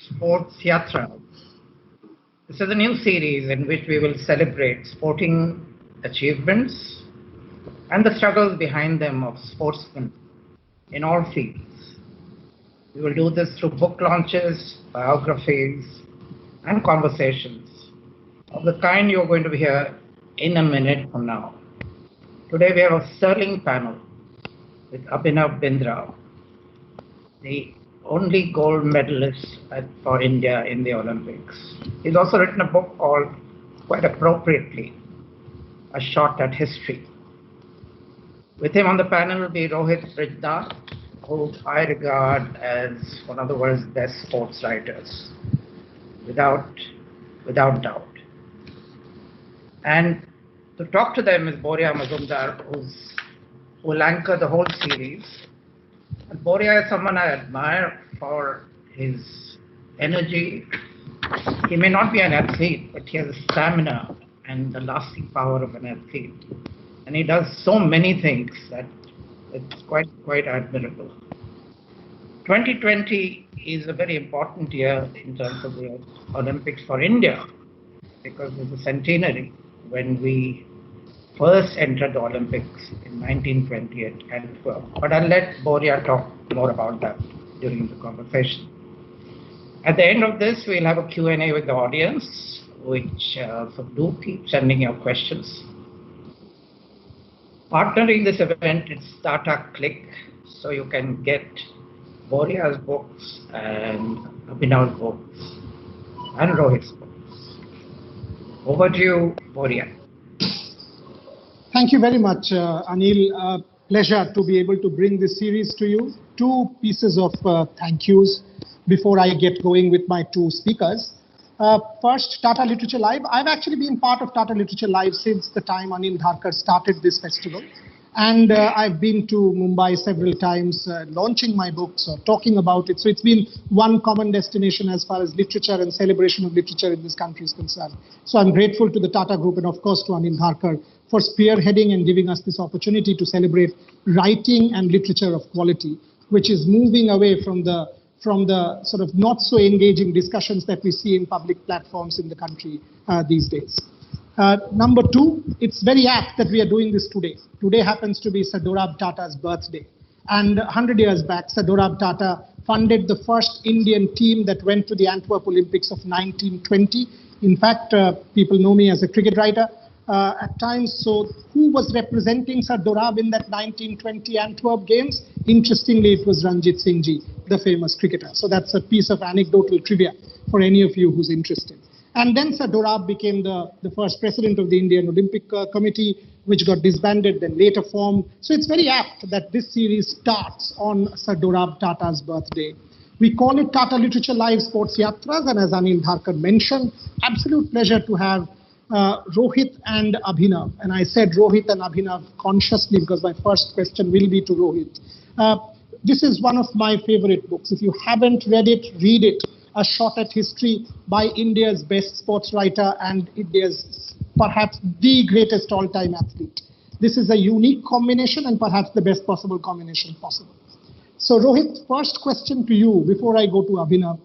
Sports Yatras. This is a new series in which we will celebrate sporting achievements and the struggles behind them of sportsmen in all fields. We will do this through book launches, biographies, and conversations of the kind you're going to hear in a minute from now. Today we have a sterling panel with Abhinav Bindra, the only gold medalist for India in the Olympics. He's also written a book called, quite appropriately, A Shot at History. With him on the panel will be Rohit Brijnath, who I regard as one of the world's best sports writers, without doubt. And to talk to them is Boria Majumdar, who will anchor the whole series. And Boria is someone I admire for his energy. He may not be an athlete, but he has the stamina and the lasting power of an athlete. And he does so many things that it's quite admirable. 2020 is a very important year in terms of the Olympics for India, because it's a centenary when we first entered the Olympics in 1920 at Antwerp. But I'll let Boria talk more about that during the conversation. At the end of this, we'll have a Q&A with the audience, so do keep sending your questions. Partnering this event is Tata Click, so you can get Boria's books and Abhinav's books and Rohit's books. Over to you, Boria. Thank you very much, Anil. Pleasure to be able to bring this series to you. Two pieces of thank yous before I get going with my two speakers. First, Tata Literature Live. I've actually been part of Tata Literature Live since the time Anil Dharkar started this festival. And I've been to Mumbai several times launching my books or talking about it. So it's been one common destination as far as literature and celebration of literature in this country is concerned. So I'm grateful to the Tata Group and of course to Anil Dharkar for spearheading and giving us this opportunity to celebrate writing and literature of quality, which is moving away from the sort of not so engaging discussions that we see in public platforms in the country these days. Number two, it's very apt that we are doing this today. Today happens to be Sir Dorab Tata's birthday. And 100 years back, Sir Dorab Tata funded the first Indian team that went to the Antwerp Olympics of 1920. In fact, people know me as a cricket writer at times. So who was representing Sir Dorab in that 1920 Antwerp Games? Interestingly, it was Ranjit Singh Ji, the famous cricketer. So that's a piece of anecdotal trivia for any of you who's interested. And then Sir Dorab became the first president of the Indian Olympic Committee, which got disbanded, then later formed. So it's very apt that this series starts on Sir Dorab Tata's birthday. We call it Tata Literature Live Sports Yatras, and as Anil Dharkar mentioned, absolute pleasure to have Rohit and Abhinav. And I said Rohit and Abhinav consciously because my first question will be to Rohit. This is one of my favorite books. If you haven't read it, read it. A Shot at History by India's best sports writer and India's perhaps the greatest all-time athlete. This is a unique combination and perhaps the best possible combination possible. So Rohit, first question to you before I go to Abhinav.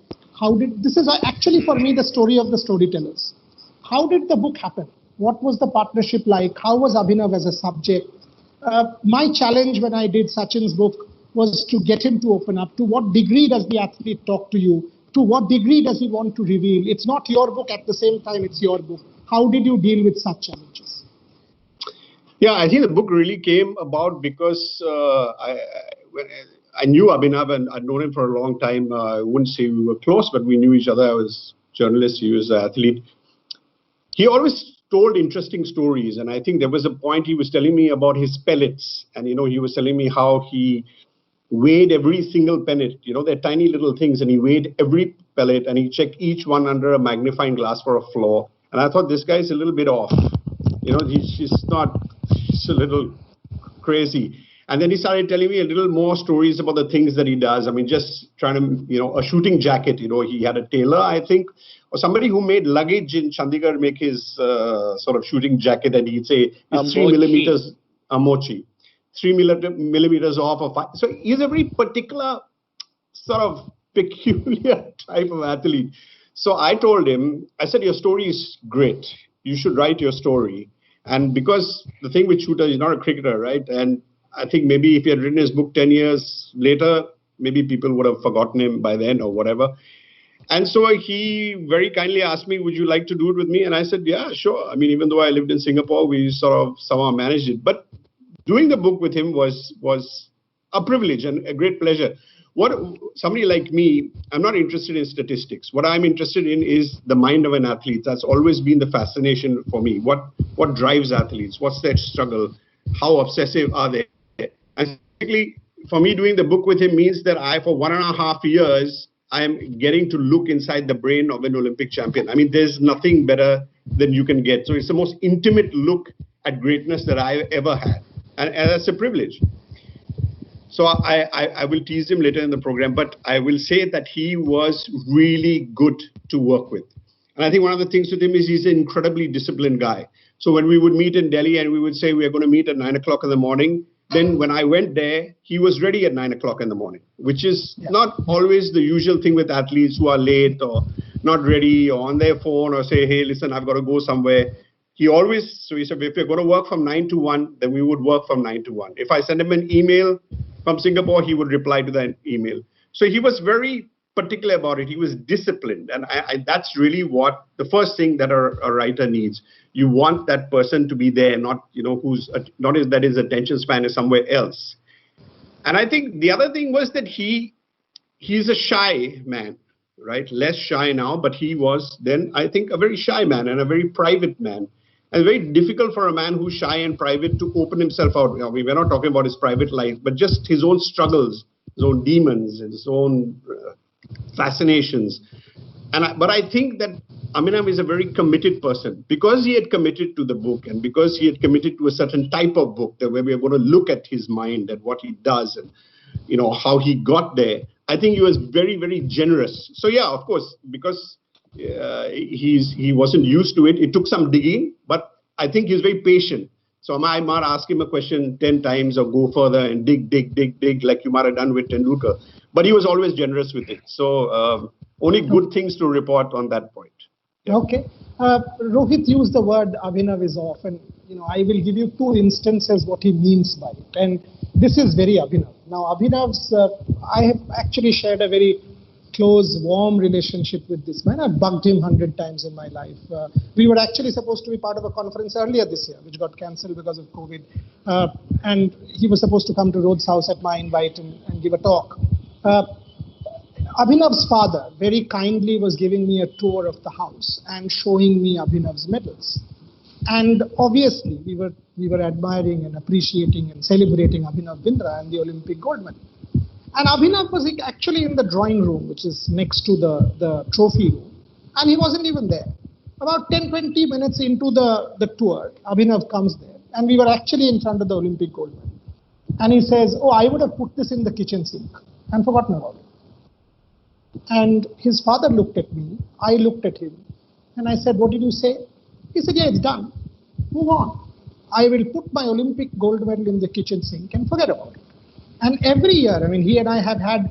This is actually for me the story of the storytellers. How did the book happen? What was the partnership like? How was Abhinav as a subject? My challenge when I did Sachin's book was to get him to open up. To what degree does the athlete talk to you? To what degree does he want to reveal? It's not your book, at the same time it's your book. How did you deal with such challenges? Yeah, I think the book really came about because I knew Abhinav and I'd known him for a long time. I wouldn't say we were close, but we knew each other. I was a journalist, he was an athlete. He always told interesting stories, and I think there was a point he was telling me about his pellets, and he was telling me how he weighed every single pellet. They're tiny little things, and he weighed every pellet and he checked each one under a magnifying glass for a flaw. And I thought, this guy's a little bit off. He's a little crazy. And then he started telling me a little more stories about the things that he does. I mean, just trying to, a shooting jacket, he had a tailor, I think, or somebody who made luggage in Chandigarh make his sort of shooting jacket, and he'd say, it's 3 millimeters, a mochi. 3 millimeters off of 5. So he's a very particular sort of peculiar type of athlete. So I told him, I said, your story is great. You should write your story. And because the thing with Shooter, he's not a cricketer, right? And I think maybe if he had written his book 10 years later, maybe people would have forgotten him by then or whatever. And so he very kindly asked me, would you like to do it with me? And I said, yeah, sure. I mean, even though I lived in Singapore, we sort of somehow managed it. But doing the book with him was a privilege and a great pleasure. What somebody like me, I'm not interested in statistics. What I'm interested in is the mind of an athlete. That's always been the fascination for me. What drives athletes? What's their struggle? How obsessive are they? And basically, for me, doing the book with him means that for 1.5 years, I'm getting to look inside the brain of an Olympic champion. I mean, there's nothing better than you can get. So it's the most intimate look at greatness that I've ever had. And that's a privilege. So I will tease him later in the program, but I will say that he was really good to work with. And I think one of the things with him is he's an incredibly disciplined guy. So when we would meet in Delhi and we would say we're going to meet at 9 o'clock in the morning, then when I went there, he was ready at 9 o'clock in the morning, which is not always the usual thing with athletes who are late or not ready or on their phone or say, hey, listen, I've got to go somewhere. He said, if you're going to work from 9 to 1, then we would work from 9 to 1. If I send him an email from Singapore, he would reply to that email. So he was very particular about it. He was disciplined. And that's really what the first thing that a writer needs. You want that person to be there, not, that his attention span is somewhere else. And I think the other thing was that he's a shy man, right? Less shy now, but he was then, I think, a very shy man and a very private man. And very difficult for a man who's shy and private to open himself out. We're not talking about his private life, but just his own struggles, his own demons, his own fascinations. But I think that Abhinav is a very committed person. Because he had committed to the book and because he had committed to a certain type of book that where we are going to look at his mind and what he does and how he got there, I think he was very, very generous. So yeah, of course, because he wasn't used to it. It took some digging, but I think he's very patient. So I might ask him a question 10 times or go further and dig like you might have done with Tendulkar. But he was always generous with it. So only good things to report on that point. Yeah. Okay. Rohit used the word Abhinav is off, and I will give you 2 instances what he means by it. And this is very Abhinav. Now, Abhinav's, I have actually shared a very close, warm relationship with this man. I've bugged him 100 times in my life. We were actually supposed to be part of a conference earlier this year, which got cancelled because of COVID. And he was supposed to come to Rhodes House at my invite and give a talk. Abhinav's father very kindly was giving me a tour of the house and showing me Abhinav's medals. And obviously, we were admiring and appreciating and celebrating Abhinav Bindra and the Olympic gold medal. And Abhinav was actually in the drawing room, which is next to the trophy room, and he wasn't even there. About 10-20 minutes into the tour, Abhinav comes there, and we were actually in front of the Olympic gold medal. And he says, oh, I would have put this in the kitchen sink and forgotten about it. And his father looked at me, I looked at him, and I said, what did you say? He said, yeah, it's done. Move on. I will put my Olympic gold medal in the kitchen sink and forget about it. And every year, he and I have had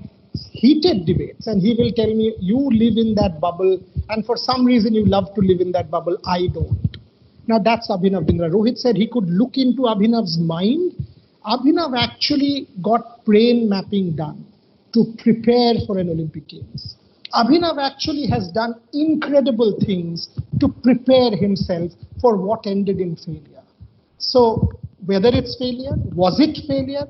heated debates, and he will tell me, you live in that bubble, and for some reason you love to live in that bubble, I don't. Now that's Abhinav Bindra. Rohit said he could look into Abhinav's mind. Abhinav actually got brain mapping done to prepare for an Olympic Games. Abhinav actually has done incredible things to prepare himself for what ended in failure. So whether it's failure, was it failure?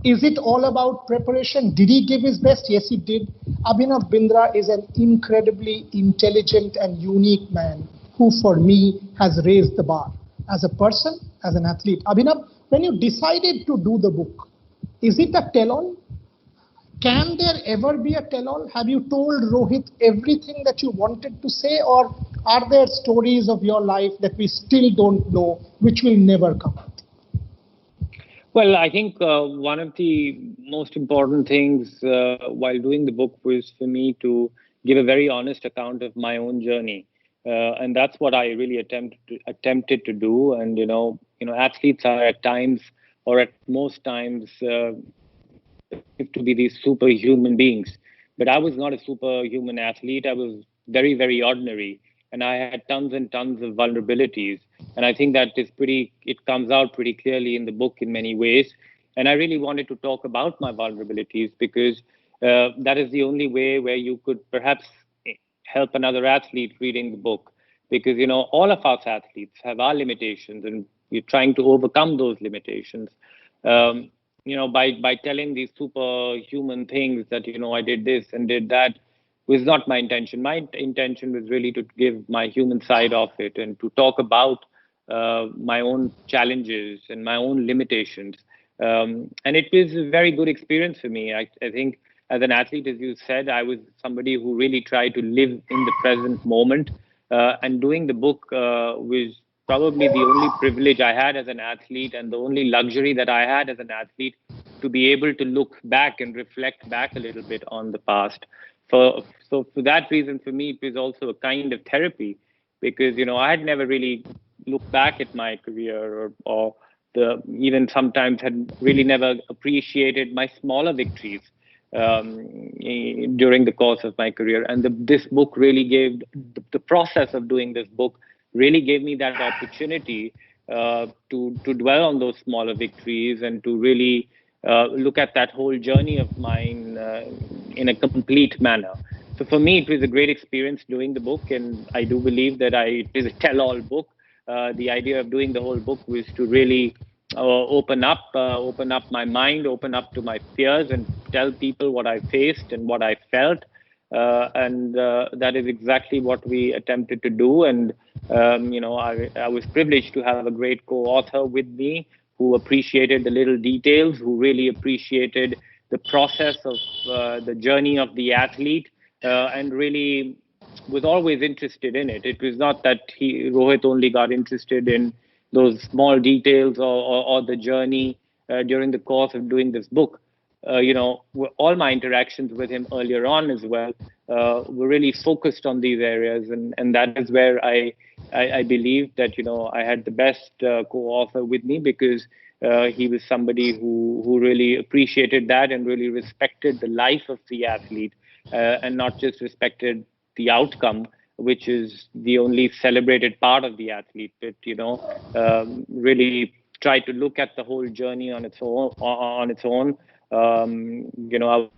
Is it all about preparation? Did he give his best? Yes, he did. Abhinav Bindra is an incredibly intelligent and unique man who, for me, has raised the bar as a person, as an athlete. Abhinav, when you decided to do the book, is it a tell-all? Can there ever be a tell-all? Have you told Rohit everything that you wanted to say, or are there stories of your life that we still don't know, which will never come out? Well, I think one of the most important things while doing the book was for me to give a very honest account of my own journey. And that's what I really attempted to do. And, athletes are at times, or at most times, to be these superhuman beings. But I was not a superhuman athlete. I was very, very ordinary, and I had tons and tons of vulnerabilities. And I think that it comes out pretty clearly in the book in many ways. And I really wanted to talk about my vulnerabilities because that is the only way where you could perhaps help another athlete reading the book. Because, all of us athletes have our limitations, and we're trying to overcome those limitations. Um, by telling these superhuman things that, I did this and did that was not my intention. My intention was really to give my human side of it and to talk about my own challenges and my own limitations. And it was a very good experience for me. I think as an athlete, as you said, I was somebody who really tried to live in the present moment. And doing the book was probably the only privilege I had as an athlete and the only luxury that I had as an athlete to be able to look back and reflect back a little bit on the past. So for that reason, for me, it was also a kind of therapy because, I had never really looked back at my career or even sometimes had really never appreciated my smaller victories during the course of my career. And this book really gave the process of doing this book really gave me that opportunity to dwell on those smaller victories and to really look at that whole journey of mine in a complete manner. So for me, it was a great experience doing the book, and I do believe that it is a tell-all book. The idea of doing the whole book was to really open up my mind, open up to my fears, and tell people what I faced and what I felt. And that is exactly what we attempted to do. And I was privileged to have a great co-author with me who appreciated the little details, who really appreciated the process of the journey of the athlete, and really was always interested in it. It was not that Rohit only got interested in those small details or the journey during the course of doing this book. All my interactions with him earlier on as well were really focused on these areas, and that is where I believe that I had the best co-author with me because he was somebody who really appreciated that and really respected the life of the athlete and not just respected the outcome, which is the only celebrated part of the athlete, but really try to look at the whole journey on its own. A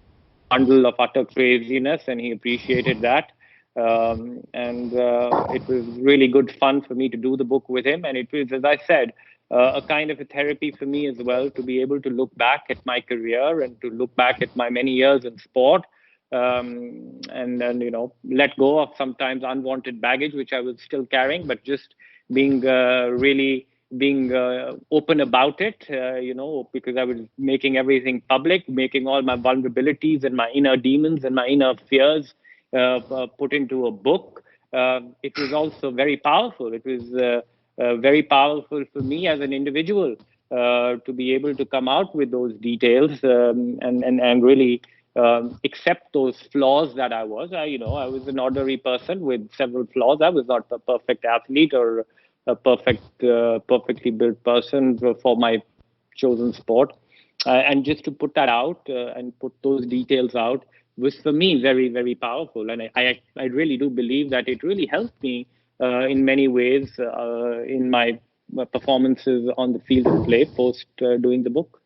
bundle of utter craziness, and he appreciated that. And it was really good fun for me to do the book with him, and it was, as I said, a kind of a therapy for me as well to be able to look back at my career and to look back at my many years in sport. And then let go of sometimes unwanted baggage which I was still carrying, but just being really being open about it, because I was making everything public, making all my vulnerabilities and my inner demons and my inner fears put into a book. It was also very powerful. It was very powerful for me as an individual to be able to come out with those details and really accept those flaws that I was. I was an ordinary person with several flaws. I was not a perfect athlete or a perfectly built person for my chosen sport. And just to put that out and put those details out was for me very, very powerful. And I really do believe that it really helped me in many ways in my performances on the field of play post doing the book.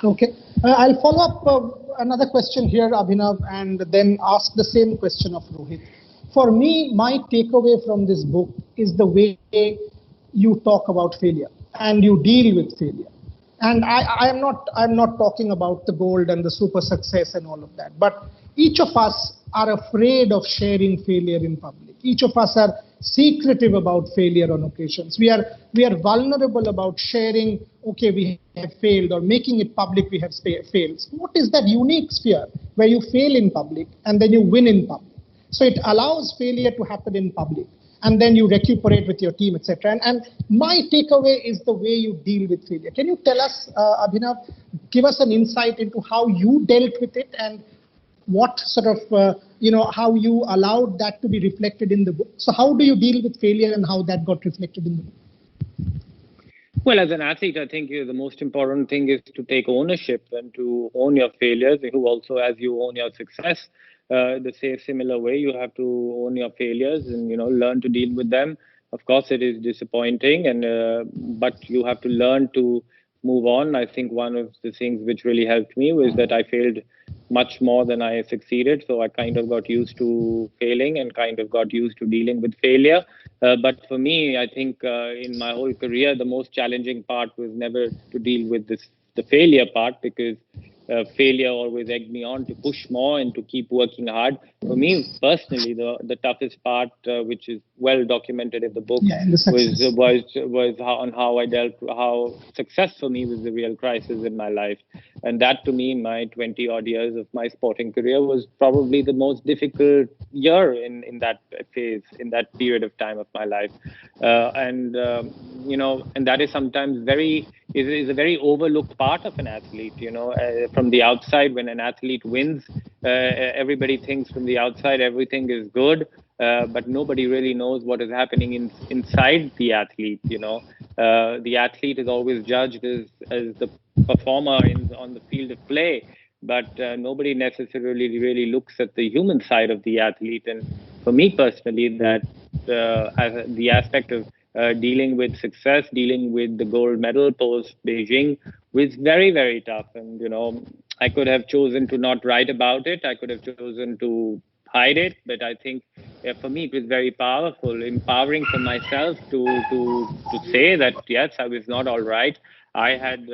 Okay. I'll follow up another question here, Abhinav, and then ask the same question of Rohit. For me, my takeaway from this book is the way you talk about failure and you deal with failure. And I'm not talking about the gold and the super success and all of that, but each of us are afraid of sharing failure in public. Each of us are secretive about failure on occasions. We are vulnerable about sharing, okay, we have failed, or making it public, we have failed. What is that unique sphere where you fail in public and then you win in public? So it allows failure to happen in public, and then you recuperate with your team, etc. And my takeaway is the way you deal with failure. Can you tell us, Abhinav, give us an insight into how you dealt with it and what sort of, how you allowed that to be reflected in the book? So how do you deal with failure and how that got reflected in the book? Well, as an athlete, I think the most important thing is to take ownership and to own your failures, who also as you own your success. the similar way. You have to own your failures and learn to deal with them. Of course, it is disappointing, and but you have to learn to move on. I think one of the things which really helped me was that I failed much more than I succeeded. So I kind of got used to failing and kind of got used to dealing with failure. But for me, I think in my whole career, the most challenging part was never to deal with the failure part, because failure always egged me on to push more and to keep working hard. For me personally, the toughest part, which is well documented in the book, was how I dealt, how success for me was the real crisis in my life. And that, to me, in my 20 odd years of my sporting career, was probably the most difficult year in that phase, in that period of time of my life. And that is sometimes is a very overlooked part of an athlete. From the outside, when an athlete wins, everybody thinks from the outside everything is good, but nobody really knows what is happening inside the athlete. The athlete is always judged as the performer on the field of play, but nobody necessarily really looks at the human side of the athlete. And for me personally, that the aspect of dealing with success, dealing with the gold medal post Beijing was very, very tough. And, I could have chosen to not write about it. I could have chosen to hide it. But I think for me, it was very powerful, empowering for myself to say that, yes, I was not all right. I had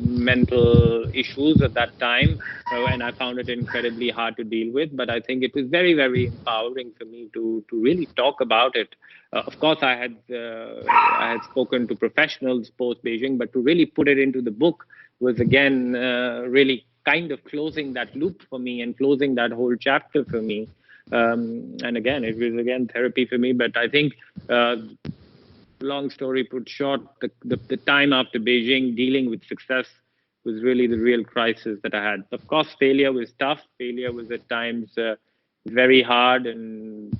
mental issues at that time, and I found it incredibly hard to deal with. But I think it was very, very empowering for me to really talk about it. Of course, I had spoken to professionals post Beijing, but to really put it into the book was again really kind of closing that loop for me and closing that whole chapter for me. And again, it was therapy for me. But I think, long story put short, the time after Beijing, dealing with success was really the real crisis that I had. Of course, failure was tough. Failure was at times very hard, and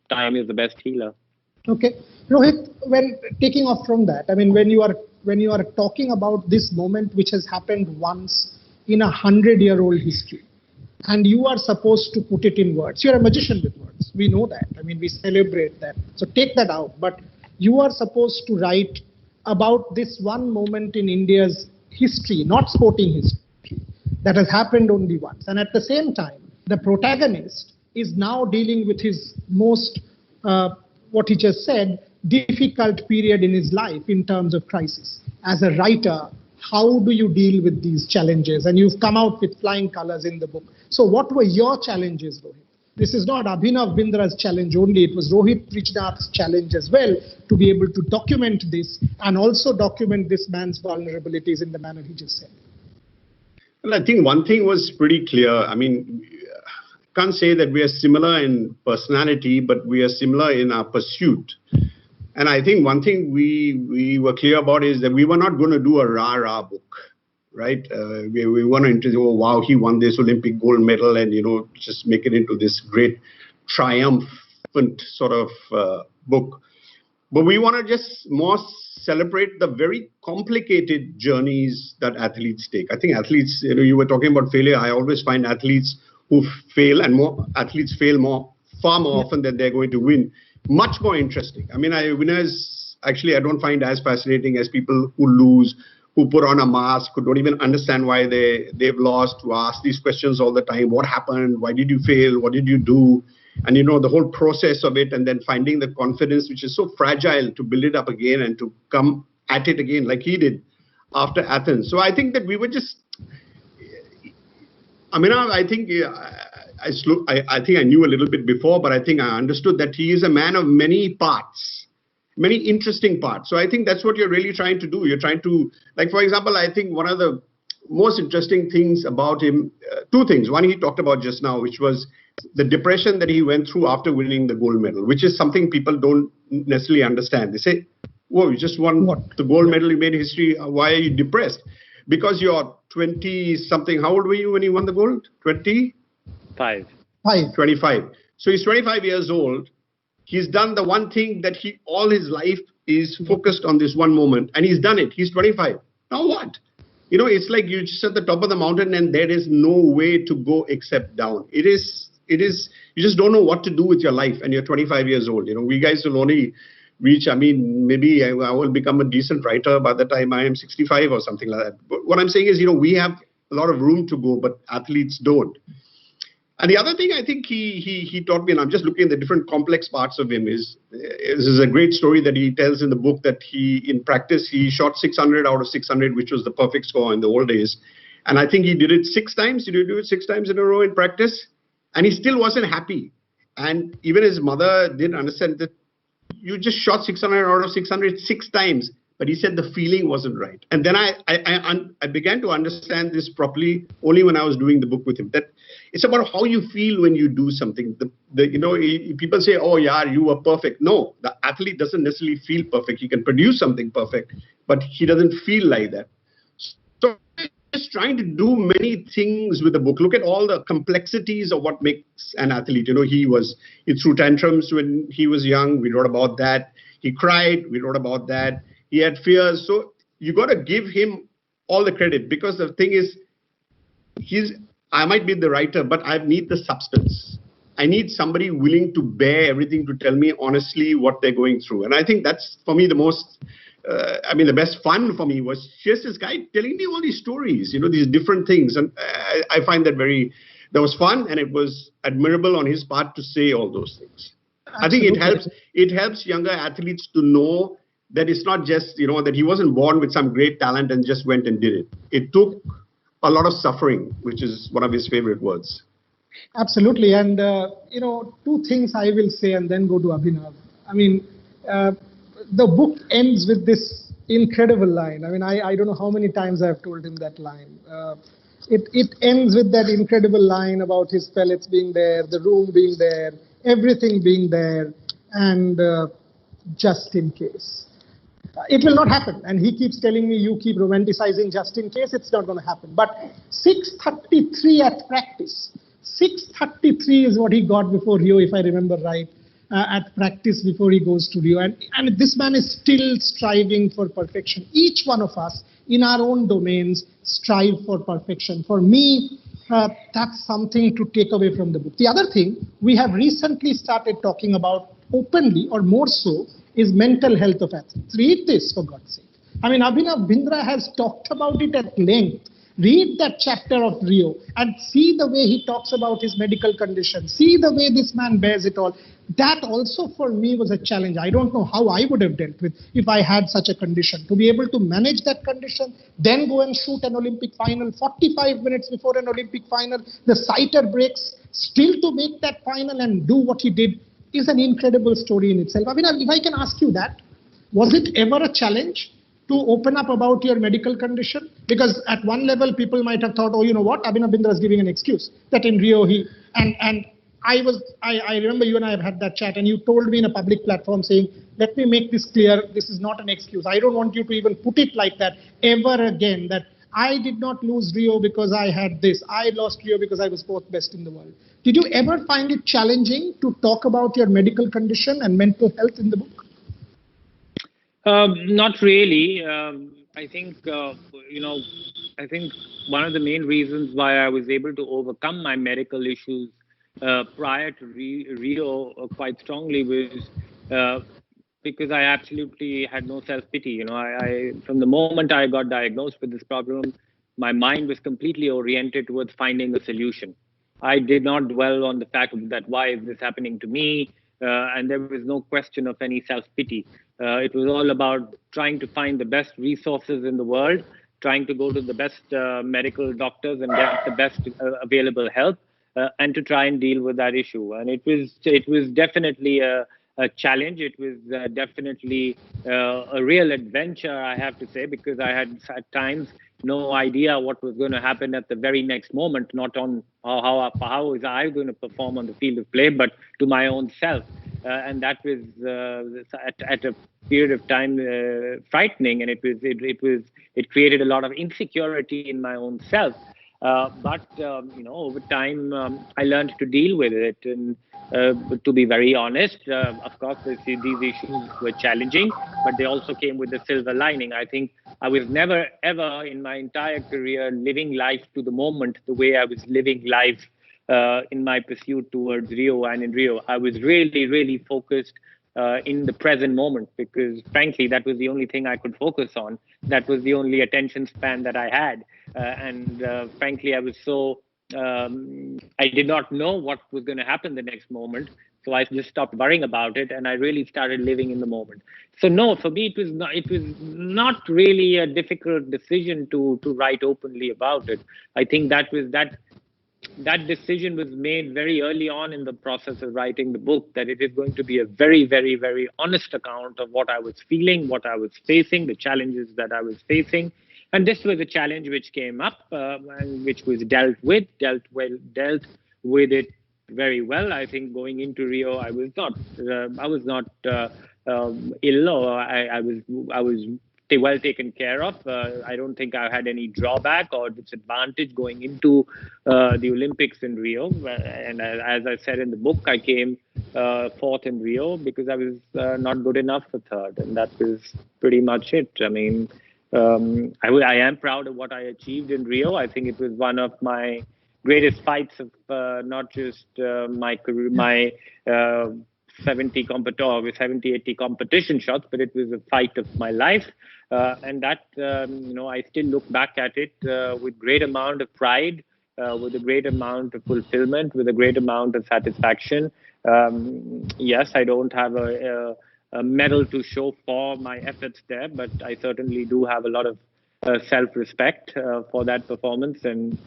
time is the best healer. Okay, Rohit, when taking off from that, I mean, when you are talking about this moment which has happened once in 100-year-old history, and you are supposed to put it in words. You're a magician with words. We know that. I mean, we celebrate that. So take that out. But you are supposed to write about this one moment in India's history, not sporting history, that has happened only once. And at the same time, the protagonist is now dealing with his most, what he just said, difficult period in his life in terms of crisis. As a writer, how do you deal with these challenges? And you've come out with flying colors in the book. So what were your challenges, Rohit? This is not Abhinav Bindra's challenge only. It was Rohit Brijnath's challenge as well, to be able to document this and also document this man's vulnerabilities in the manner he just said. Well, I think one thing was pretty clear. I mean, can't say that we are similar in personality, but we are similar in our pursuit. And I think one thing we were clear about is that we were not going to do a rah-rah book, right? We want to introduce, oh, wow, he won this Olympic gold medal, and, just make it into this great triumphant sort of book. But we want to just more celebrate the very complicated journeys that athletes take. I think athletes, you were talking about failure. I always find athletes who fail, and more athletes fail far more often than they're going to win, much more interesting. I mean, winners, actually, I don't find as fascinating as people who lose, who put on a mask, who don't even understand why they've lost, who ask these questions all the time. What happened? Why did you fail? What did you do? And, the whole process of it, and then finding the confidence, which is so fragile, to build it up again and to come at it again like he did after Athens. So I think that we were just, I think I knew a little bit before, but I think I understood that he is a man of many parts, many interesting parts. So I think that's what you're really trying to do. You're trying to, like, for example, I think one of the most interesting things about him, two things. One, he talked about just now, which was the depression that he went through after winning the gold medal, which is something people don't necessarily understand. They say, whoa, you just won the gold medal, you made history. Why are you depressed? Because you're 20-something. How old were you when you won the gold? 25. 25. So he's 25 years old. He's done the one thing that all his life is focused on, this one moment, and he's done it. He's 25. Now what? it's like you're just at the top of the mountain and there is no way to go except down. It is, you just don't know what to do with your life and you're 25 years old. We guys will only reach, maybe I will become a decent writer by the time I am 65 or something like that. But what I'm saying is, we have a lot of room to go, but athletes don't. And the other thing I think he taught me, and I'm just looking at the different complex parts of him, is a great story that he tells in the book that in practice, he shot 600 out of 600, which was the perfect score in the old days. And I think he did it 6 times. Did he do it 6 times in a row in practice? And he still wasn't happy. And even his mother didn't understand that you just shot 600 out of 600 6 times. But he said the feeling wasn't right. And then I began to understand this properly only when I was doing the book with him. That it's about how you feel when you do something. People say, "Oh, yeah, you were perfect." No, the athlete doesn't necessarily feel perfect. He can produce something perfect, but he doesn't feel like that. So just trying to do many things with the book. Look at all the complexities of what makes an athlete. He threw tantrums when he was young. We wrote about that. He cried. We wrote about that. He had fears. So you got to give him all the credit, because the thing is, I might be the writer, but I need the substance. I need somebody willing to bear everything, to tell me honestly what they're going through. And I think that's, for me, the most, the best fun for me was just this guy telling me all these stories, these different things. And I find that that was fun, and it was admirable on his part to say all those things. Absolutely. I think it helps younger athletes to know that it's not just, that he wasn't born with some great talent and just went and did it. It took a lot of suffering, which is one of his favorite words. Absolutely. And, 2 things I will say and then go to Abhinav. The book ends with this incredible line. I don't know how many times I've told him that line. It ends with that incredible line about his pellets being there, the room being there, everything being there, and just in case. It will not happen. And he keeps telling me, you keep romanticizing just in case. It's not going to happen. But 633 at practice. 633 is what he got before Rio, if I remember right, at practice before he goes to Rio. And this man is still striving for perfection. Each one of us in our own domains strive for perfection. For me, that's something to take away from the book. The other thing we have recently started talking about openly, or more so, is mental health of athletes. Read this, for God's sake. Abhinav Bindra has talked about it at length. Read that chapter of Rio and see the way he talks about his medical condition. See the way this man bears it all. That also for me was a challenge. I don't know how I would have dealt with if I had such a condition. To be able to manage that condition, then go and shoot an Olympic final, 45 minutes before an Olympic final, the sighter breaks, still to make that final and do what he did, is an incredible story in itself. If I can ask you that, was it ever a challenge to open up about your medical condition? Because at one level, people might have thought, oh, you know what, Abhinav Bindra is giving an excuse that in Rio I remember you and I have had that chat, and you told me in a public platform saying, let me make this clear, this is not an excuse. I don't want you to even put it like that ever again, that I did not lose Rio because I had this. I lost Rio because I was 4th best in the world. Did you ever find it challenging to talk about your medical condition and mental health in the book? Not really. I think, I think one of the main reasons why I was able to overcome my medical issues prior to Rio quite strongly was because I absolutely had no self-pity. From the moment I got diagnosed with this problem, my mind was completely oriented towards finding a solution. I did not dwell on the fact that why is this happening to me, and there was no question of any self-pity. It was all about trying to find the best resources in the world, trying to go to the best medical doctors and get the best available help, and to try and deal with that issue. And it was definitely a challenge. It was definitely a real adventure, I have to say, because I had at times no idea what was going to happen at the very next moment, not on how was I going to perform on the field of play, but to my own self. And that was at a period of time frightening, and it created a lot of insecurity in my own self. But over time, I learned to deal with it. And to be very honest, of course, these issues were challenging, but they also came with a silver lining. I think I was never, ever in my entire career living life to the moment the way I was living life in my pursuit towards Rio and in Rio. I was really, really focused in the present moment, because frankly, that was the only thing I could focus on. That was the only attention span that I had. And frankly, I was so, I did not know what was going to happen the next moment. So I just stopped worrying about it, and I really started living in the moment. So no, for me, it was not really a difficult decision to write openly about it. I think that decision was made very early on in the process of writing the book, that it is going to be a very, very, very honest account of what I was feeling, what I was facing, the challenges that I was facing. And this was a challenge which came up and which was dealt with it very well. I think going into Rio, I was not ill, or I was well taken care of. I don't think I had any drawback or disadvantage going into the Olympics in Rio. And as I said in the book, I came fourth in Rio because I was not good enough for third, and that was pretty much it. I mean, I am proud of what I achieved in Rio. I think it was one of my greatest fights of not just my career, my 70, 80 competition shots, but it was a fight of my life. And that, I still look back at it with great amount of pride, with a great amount of fulfillment, with a great amount of satisfaction. Yes, I don't have a medal to show for my efforts there, but I certainly do have a lot of self-respect for that performance. And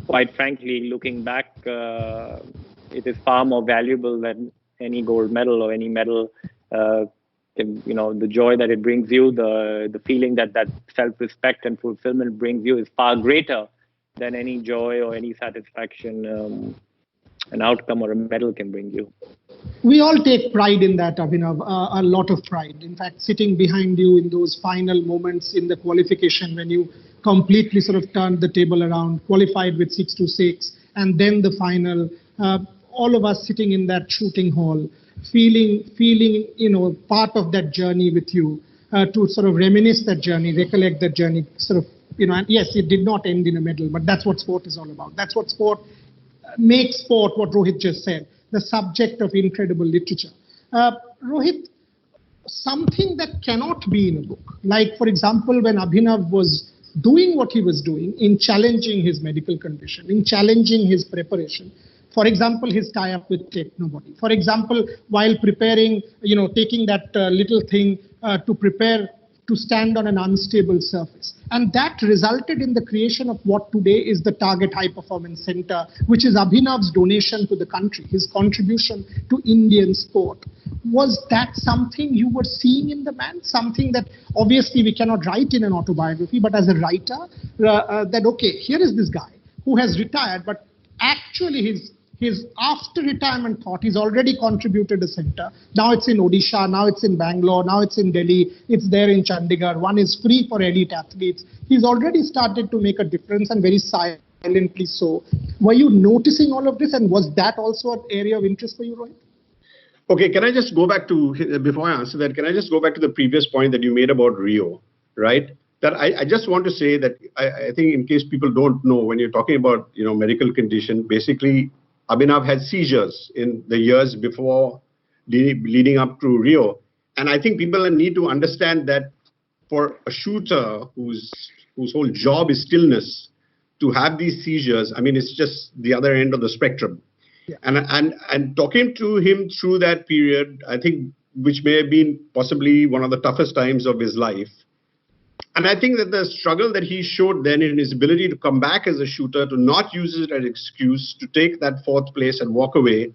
quite frankly, looking back, it is far more valuable than any gold medal or any medal. The joy that it brings you, the feeling that self-respect and fulfillment brings you is far greater than any joy or any satisfaction an outcome or a medal can bring you. We all take pride in that, Abhinav, a lot of pride. In fact, sitting behind you in those final moments in the qualification when you completely sort of turned the table around, qualified with 626, and then the final, all of us sitting in that shooting hall, feeling, part of that journey with you, to sort of reminisce that journey, recollect that journey, sort of, and yes, it did not end in a medal, but that's what sport is all about. That's what sport makes sport, what Rohit just said, the subject of incredible literature. Rohit, something that cannot be in a book, like, for example, when Abhinav was doing what he was doing in challenging his medical condition, in challenging his preparation, for example, his tie-up with Technobody. For example, while preparing, taking that little thing to prepare to stand on an unstable surface. And that resulted in the creation of what today is the Target High Performance Center, which is Abhinav's donation to the country, his contribution to Indian sport. Was that something you were seeing in the man? Something that obviously we cannot write in an autobiography, but as a writer, that, okay, here is this guy who has retired, but actually his after retirement thought, he's already contributed a center. Now it's in Odisha, now it's in Bangalore, now it's in Delhi, it's there in Chandigarh. One is free for elite athletes. He's already started to make a difference, and very silently so. Were you noticing all of this, and was that also an area of interest for you, Rohit? Okay, can I just go back to, before I answer that, can I just go back to the previous point that you made about Rio, right? That I just want to say that I think, in case people don't know, when you're talking about medical condition, basically Abhinav had seizures in the years before leading up to Rio. And I think people need to understand that for a shooter whose whole job is stillness, to have these seizures, I mean, it's just the other end of the spectrum. Yeah. And talking to him through that period, I think, which may have been possibly one of the toughest times of his life. And I think that the struggle that he showed then in his ability to come back as a shooter, to not use it as an excuse, to take that fourth place and walk away,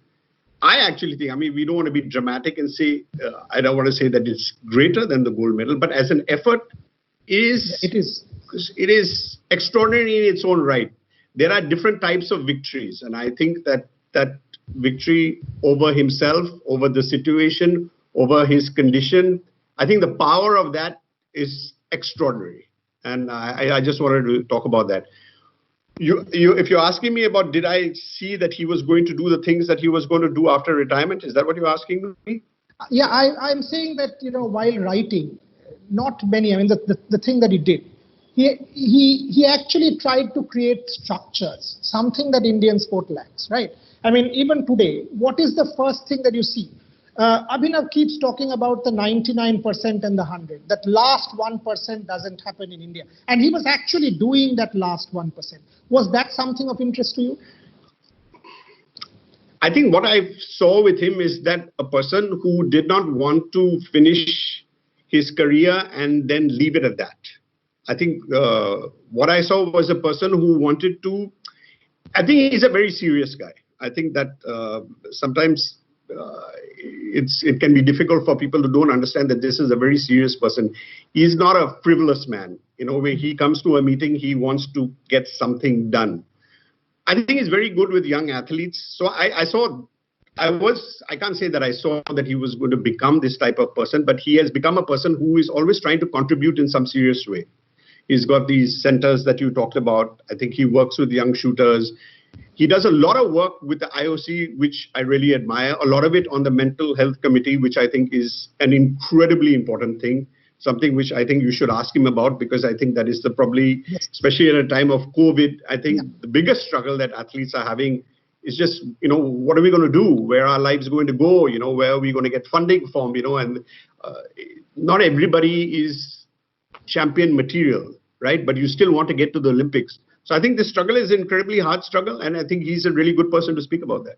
I actually think, I mean, we don't want to be dramatic and say, I don't want to say that it's greater than the gold medal, but as an effort, it is extraordinary in its own right. There are different types of victories. And I think that victory over himself, over the situation, over his condition, I think the power of that is extraordinary. And I just wanted to talk about that. If you're asking me about did I see that he was going to do the things that he was going to do after retirement, is that what you're asking me? Yeah, I'm saying that, while writing, not many, I mean, the thing that he did, he actually tried to create structures, something that Indian sport lacks, right? I mean, even today, what is the first thing that you see? Abhinav keeps talking about the 99% and the 100. That last 1% doesn't happen in India. And he was actually doing that last 1%. Was that something of interest to you? I think what I saw with him is that a person who did not want to finish his career and then leave it at that. I think what I saw was a person who wanted to. I think he's a very serious guy. I think that sometimes it can be difficult for people who don't understand that this is a very serious person. He's not a frivolous man. When he comes to a meeting, he wants to get something done. I think he's very good with young athletes. So I can't say that I saw that he was going to become this type of person, but he has become a person who is always trying to contribute in some serious way. He's got these centers that you talked about. I think he works with young shooters. He does a lot of work with the IOC, which I really admire. A lot of it on the mental health committee, which I think is an incredibly important thing. Something which I think you should ask him about, because I think that is probably, especially at a time of COVID, I think the biggest struggle that athletes are having is just, what are we going to do? Where are our lives going to go? Where are we going to get funding from? And not everybody is champion material, right? But you still want to get to the Olympics. So I think the struggle is an incredibly hard struggle, and I think he's a really good person to speak about that.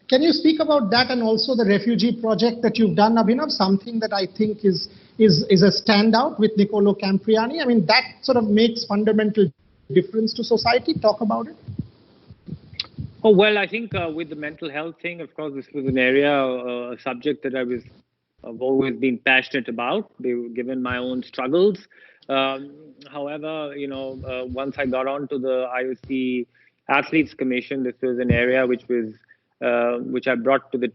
Can you speak about that and also the refugee project that you've done, Abhinav? Something that I think is a standout with Nicolo Campriani. I mean, that sort of makes fundamental difference to society. Talk about it. Oh, well, I think with the mental health thing, of course, this was an area, a subject that I've always been passionate about, given my own struggles. However, once I got onto the IOC Athletes Commission, this was an area which I brought to the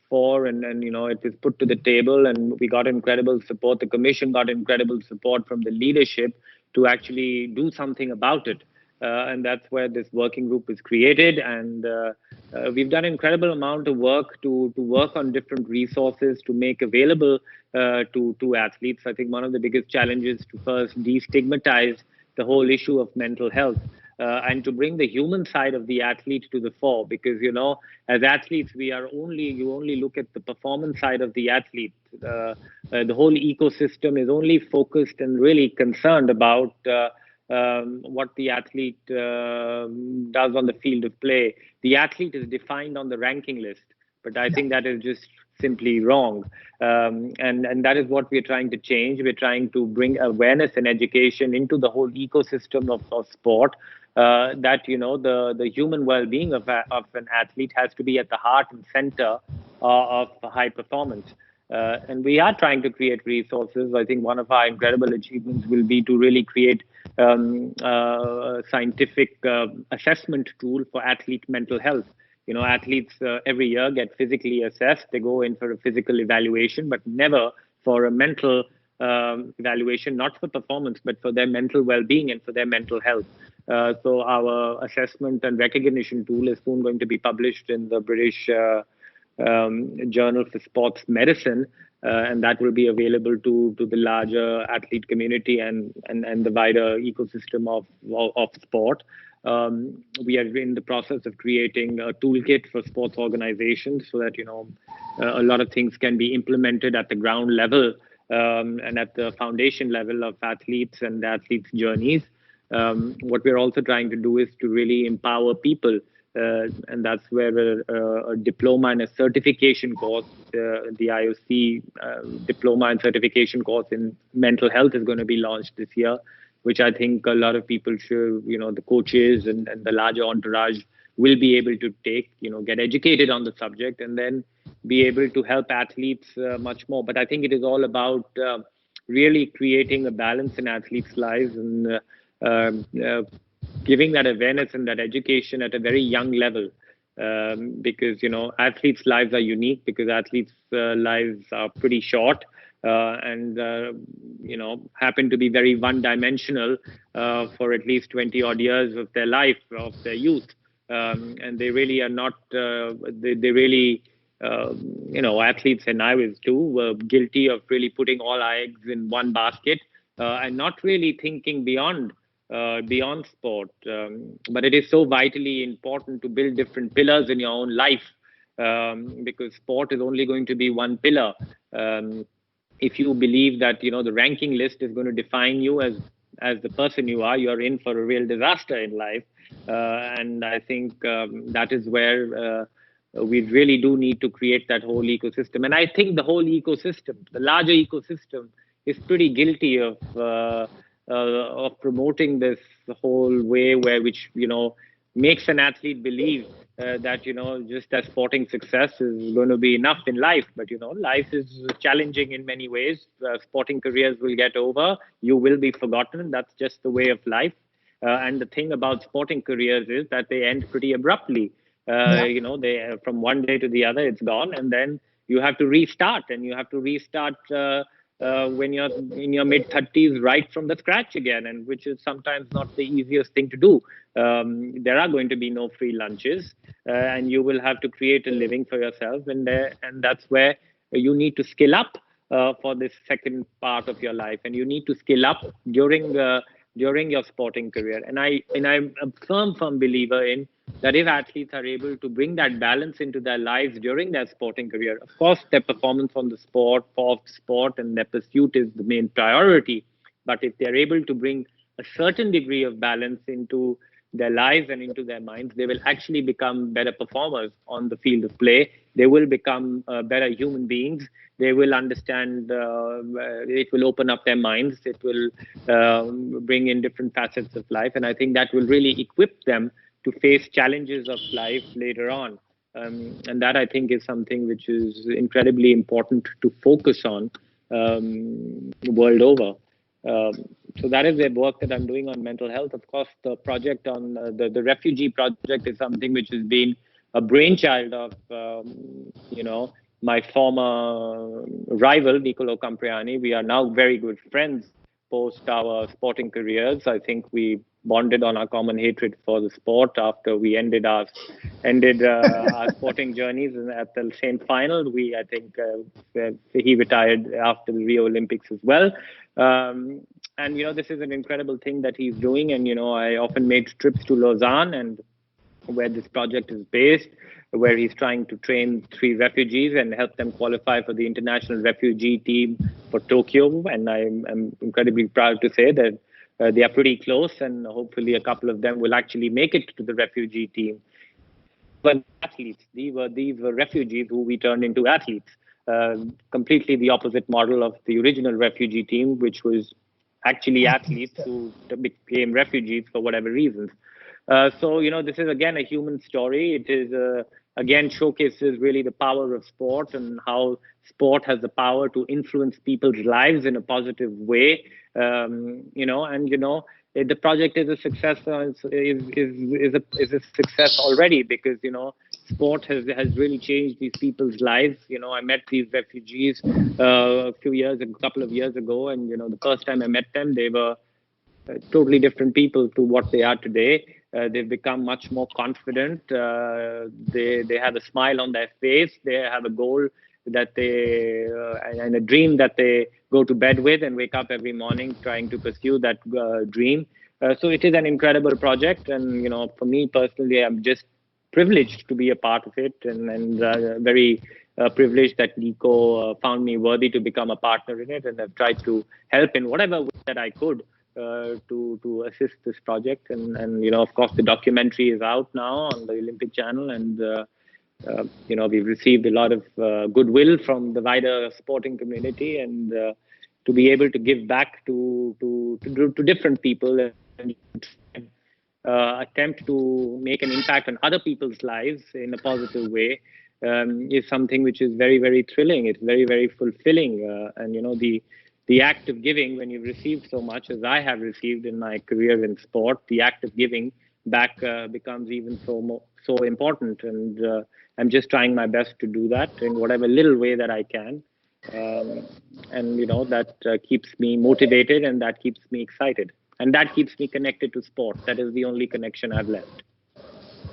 fore, and it was put to the table, and we got incredible support. The commission got incredible support from the leadership to actually do something about it. And that's where this working group is created, and we've done an incredible amount of work to work on different resources to make available to athletes. I think one of the biggest challenges to first destigmatize the whole issue of mental health. And to bring the human side of the athlete to the fore, because as athletes you only look at the performance side of the athlete. The whole ecosystem is only focused and really concerned about what the athlete does on the field of play. The athlete is defined on the ranking list, but I think that is just simply wrong. And that is what we're trying to change. We're trying to bring awareness and education into the whole ecosystem of sport. That the human well-being of an athlete has to be at the heart and center of high performance. And we are trying to create resources. I think one of our incredible achievements will be to really create a scientific assessment tool for athlete mental health. Athletes every year get physically assessed. They go in for a physical evaluation, but never for a mental evaluation, not for performance, but for their mental well-being and for their mental health. So our assessment and recognition tool is soon going to be published in the British Journal for Sports Medicine, and that will be available to the larger athlete community and the wider ecosystem of sport. We are in the process of creating a toolkit for sports organizations so that a lot of things can be implemented at the ground level and at the foundation level of athletes and athletes' journeys. What we're also trying to do is to really empower people, and that's where a diploma and a certification course, the IOC diploma and certification course in mental health is going to be launched this year, which I think a lot of people should, the coaches and the larger entourage will be able to take, get educated on the subject and then be able to help athletes much more. But I think it is all about really creating a balance in athletes' lives and giving that awareness and that education at a very young level, because athletes' lives are unique, because athletes' lives are pretty short. and happen to be very one-dimensional for at least 20 odd years of their life, of their youth. And they really are not, they really, athletes, and I was too, were guilty of really putting all our eggs in one basket and not really thinking beyond sport. But it is so vitally important to build different pillars in your own life, because sport is only going to be one pillar. If you believe that the ranking list is going to define you as the person you are, you're in for a real disaster in life. And I think that is where we really do need to create that whole ecosystem. And I think the whole ecosystem, the larger ecosystem, is pretty guilty of promoting this whole way which makes an athlete believe that just as sporting success is going to be enough in life. But life is challenging in many ways. Sporting careers will get over, you will be forgotten. That's just the way of life. And the thing about sporting careers is that they end pretty abruptly. They from one day to the other, it's gone, and then you have to restart, and you have to restart when you're in your mid-30s, right from the scratch again, and which is sometimes not the easiest thing to do. There are going to be no free lunches, and you will have to create a living for yourself, and that's where you need to skill up for this second part of your life, and you need to skill up during your sporting career. And I'm a firm believer in that if athletes are able to bring that balance into their lives during their sporting career, of course, their performance on the sport, and their pursuit is the main priority. But if they're able to bring a certain degree of balance into their lives and into their minds, they will actually become better performers on the field of play. They will become better human beings. They will understand, it will open up their minds. It will bring in different facets of life. And I think that will really equip them to face challenges of life later on. And that, I think, is something which is incredibly important to focus on world over. So that is the work that I'm doing on mental health. Of course, the project on the refugee project is something which has been a brainchild of, my former rival, Nicolo Campriani. We are now very good friends post our sporting careers. I think we bonded on our common hatred for the sport after we ended our sporting journeys at the same final. I think he retired after the Rio Olympics as well. And this is an incredible thing that he's doing. And I often make trips to Lausanne, and where this project is based, where he's trying to train 3 refugees and help them qualify for the international refugee team for Tokyo. And I'm incredibly proud to say that they are pretty close, and hopefully a couple of them will actually make it to the refugee team. But athletes, these were refugees who we turned into athletes. Completely the opposite model of the original refugee team, which was actually athletes who became refugees for whatever reasons. So this is again a human story. It is again showcases really the power of sport and how sport has the power to influence people's lives in a positive way. The project is a success. Is a success already, because sport has really changed these people's lives. I met these refugees a couple of years ago, and the first time I met them, they were totally different people to what they are today. They've become much more confident. They have a smile on their face. They have a goal that and a dream that they go to bed with and wake up every morning trying to pursue that dream. So it is an incredible project, and for me personally, I'm just privileged to be a part of it, and very privileged that Nico found me worthy to become a partner in it, and I've tried to help in whatever way that I could to assist this project. And of course, the documentary is out now on the Olympic Channel, and we've received a lot of goodwill from the wider sporting community, and to be able to give back to different people and attempt to make an impact on other people's lives in a positive way is something which is very, very thrilling. It's very, very fulfilling, and the act of giving, when you've received so much as I have received in my career in sport, the act of giving back becomes even so important. And I'm just trying my best to do that in whatever little way that I can. And that keeps me motivated, and that keeps me excited, and that keeps me connected to sport. That is the only connection I've left.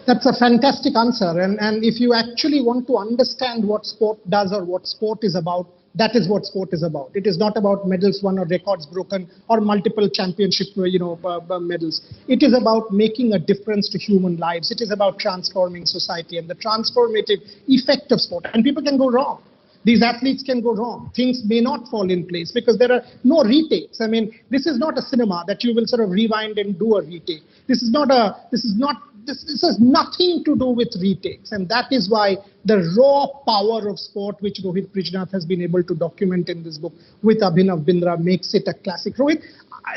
That's a fantastic answer. And if you actually want to understand what sport does or what sport is about, that is what sport is about. It is not about medals won or records broken or multiple championship, medals. It is about making a difference to human lives. It is about transforming society and the transformative effect of sport. And people can go wrong. These athletes can go wrong. Things may not fall in place because there are no retakes. I mean, this is not a cinema that you will sort of rewind and do a retake. This has nothing to do with retakes. And that is why the raw power of sport, which Rohit Brijnath has been able to document in this book with Abhinav Bindra, makes it a classic. Rohit,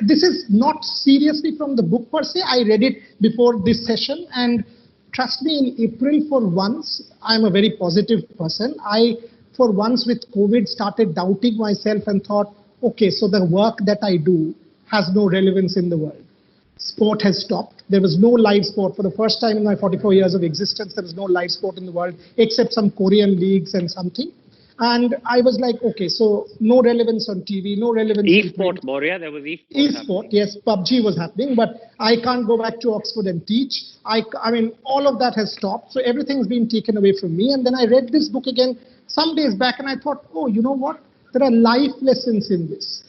this is not seriously from the book per se. I read it before this session, and trust me, in April, for once, I'm a very positive person. For once with COVID, started doubting myself and thought, okay, so the work that I do has no relevance in the world. Sport has stopped. There was no live sport. For the first time in my 44 years of existence, there was no live sport in the world except some Korean leagues and something. And I was like, okay, so no relevance on TV, no relevance. E-sport, Boria, there was e-sport. E-sport, yes, PUBG was happening, but I can't go back to Oxford and teach. I mean, all of that has stopped. So everything's been taken away from me. And then I read this book again some days back, and I thought, oh, you know what? There are life lessons in this.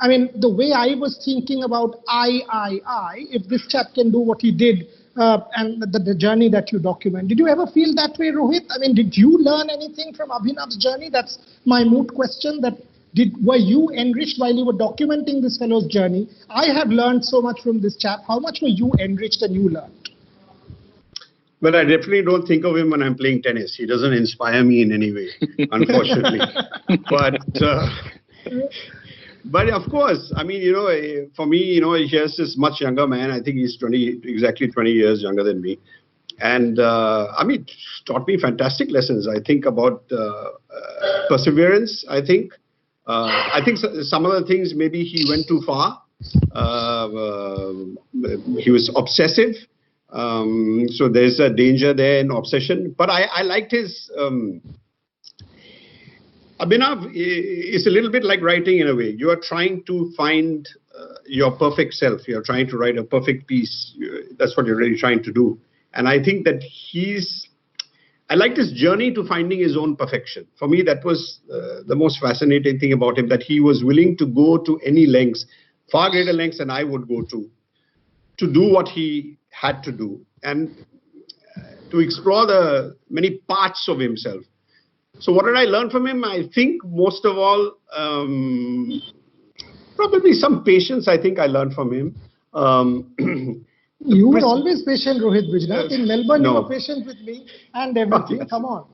I mean, the way I was thinking about if this chap can do what he did, and the journey that you document. Did you ever feel that way, Rohit? I mean, did you learn anything from Abhinav's journey? That's my moot question. Were you enriched while you were documenting this fellow's journey? I have learned so much from this chap. How much were you enriched and you learned? Well, I definitely don't think of him when I'm playing tennis. He doesn't inspire me in any way, unfortunately. But of course, I mean, for me, here's this much younger man. I think he's exactly 20 years younger than me. And I mean, taught me fantastic lessons. I think about perseverance. I think some of the things maybe he went too far. He was obsessive. So there's a danger there in obsession. But I liked his... Abhinav is a little bit like writing in a way. You are trying to find your perfect self. You're trying to write a perfect piece. That's what you're really trying to do. And I think that I liked his journey to finding his own perfection. For me, that was the most fascinating thing about him, that he was willing to go to any lengths, far greater lengths than I would go to do what he had to do and to explore the many parts of himself. So what did I learn from him? I think most of all, probably some patience. I think I learned from him. You were always patient, Rohit Brijnath. In Melbourne, you were patient with me and everything. Come on.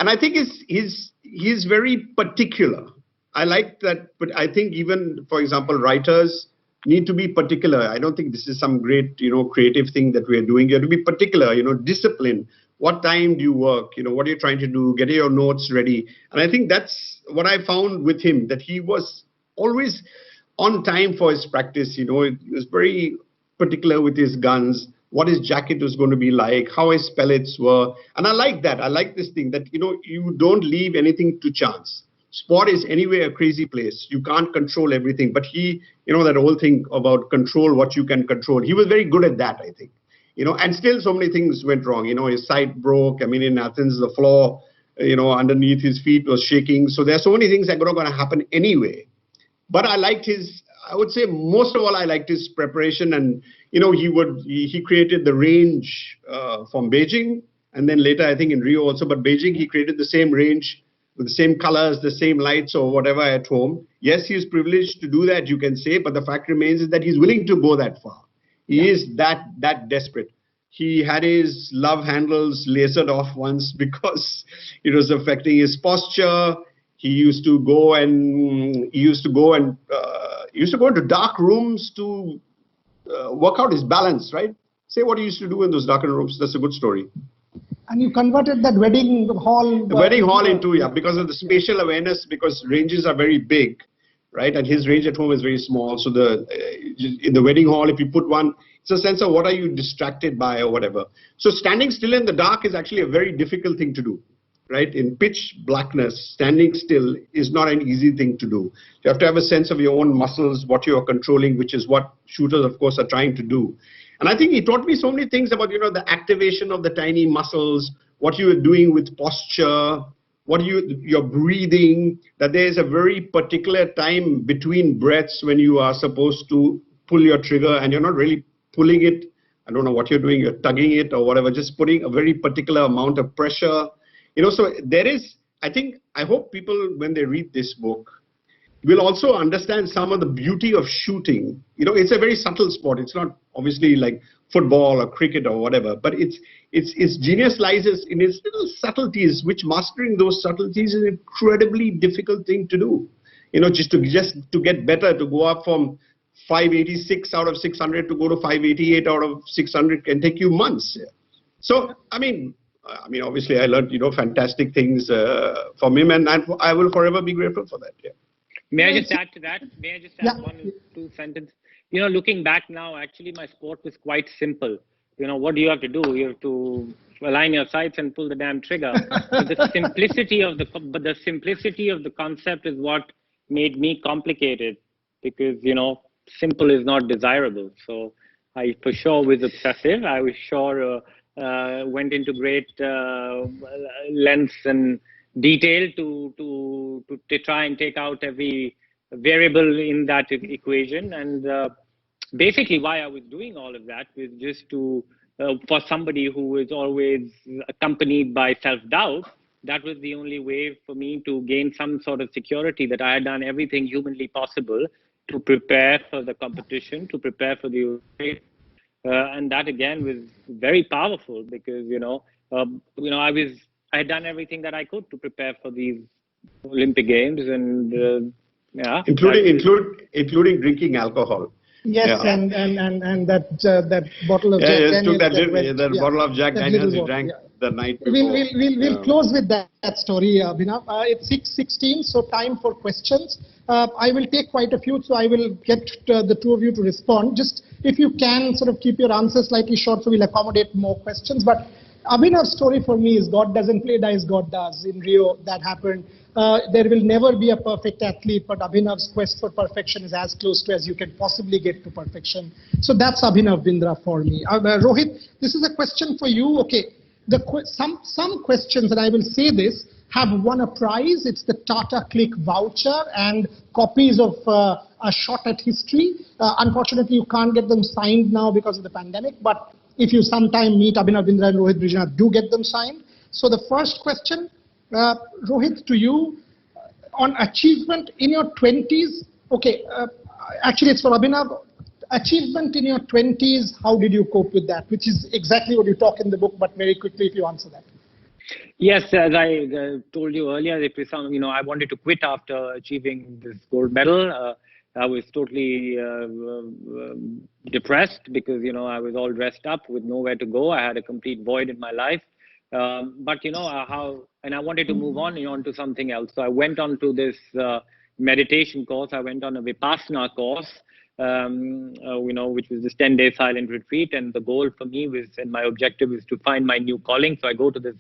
And I think he's very particular. I like that, but I think even, for example, writers need to be particular. I don't think this is some great, creative thing that we are doing. You have to be particular, discipline. What time do you work? What are you trying to do? Get your notes ready. And I think that's what I found with him, that he was always on time for his practice. He was very particular with his guns, what his jacket was going to be like, how his pellets were. And I like that. I like this thing that, you don't leave anything to chance. Sport is anyway a crazy place. You can't control everything. But that whole thing about control what you can control, he was very good at that, I think. And still so many things went wrong. His sight broke. I mean, in Athens, the floor, underneath his feet was shaking. So there are so many things that are going to happen anyway. But I liked I would say most of all, I liked his preparation. And, he created the range from Beijing. And then later, I think in Rio also. But Beijing, he created the same range with the same colors, the same lights or whatever at home. Yes, he is privileged to do that, you can say. But the fact remains is that he's willing to go that far. He is that desperate. He had his love handles lasered off once because it was affecting his posture. He used to go into dark rooms to work out his balance, right? Say what he used to do in those darkened rooms. That's a good story. And you converted that wedding hall. The wedding hall into, because of the spatial awareness, because ranges are very big. Right, and his range at home is very small. So in the wedding hall, if you put one, it's a sense of what are you distracted by or whatever. So standing still in the dark is actually a very difficult thing to do, right, in pitch blackness, standing still is not an easy thing to do. You have to have a sense of your own muscles, what you are controlling, which is what shooters, of course, are trying to do. And I think he taught me so many things about, the activation of the tiny muscles, what you are doing with posture, your breathing, that there is a very particular time between breaths when you are supposed to pull your trigger and you're not really pulling it. I don't know what you're doing, you're tugging it or whatever, just putting a very particular amount of pressure. So there is, I hope people, when they read this book, will also understand some of the beauty of shooting. It's a very subtle sport. It's not obviously like football or cricket or whatever, but its genius lies in its little subtleties, which mastering those subtleties is an incredibly difficult thing to do. Just to get better, to go up from 586 out of 600 to go to 588 out of 600 can take you months. So, I mean, obviously I learned, fantastic things from him, and I will forever be grateful for that. Yeah. May I just add to that? May I just add one or two sentences? Looking back now, actually my sport was quite simple. What do you have to do? You have to align your sights and pull the damn trigger. But the simplicity of the concept is what made me complicated, because, simple is not desirable. So I for sure was obsessive. I was sure went into great lengths and detail to try and take out every variable in that equation. And basically why I was doing all of that was just to, for somebody who was always accompanied by self-doubt, that was the only way for me to gain some sort of security that I had done everything humanly possible to prepare for the competition, to prepare for the and that again was very powerful, because I had done everything that I could to prepare for these Olympic Games, and including drinking alcohol. Yes, yeah. and that bottle of Jack Daniels. That bottle of Jack Daniels you drank the night before. We'll close with that story, Abhinav. It's 6:16, so time for questions. I will take quite a few, so I will get the two of you to respond. Just if you can sort of keep your answers slightly short, so we'll accommodate more questions. But Abhinav's story for me is God doesn't play dice, God does. In Rio, that happened. There will never be a perfect athlete, but Abhinav's quest for perfection is as close to as you can possibly get to perfection. So that's Abhinav Bindra for me. Rohit, this is a question for you. Okay, some questions, and I will say this, have won a prize. It's the Tata Click voucher and copies of A Shot at History. Unfortunately, you can't get them signed now because of the pandemic, but if you sometime meet Abhinav Bindra and Rohit Brijnath, do get them signed. So the first question, Rohit, to you, on achievement in your 20s. Okay, actually it's for Abhinav. Achievement in your 20s, how did you cope with that? Which is exactly what you talk in the book, but very quickly if you answer that. Yes, as I told you earlier, it was I wanted to quit after achieving this gold medal. I was totally depressed because, I was all dressed up with nowhere to go. I had a complete void in my life. But and I wanted to move on to something else. So I went on to this meditation course. I went on a Vipassana course, which was this 10-day silent retreat. And the goal for me was, and my objective was to find my new calling. So I go to this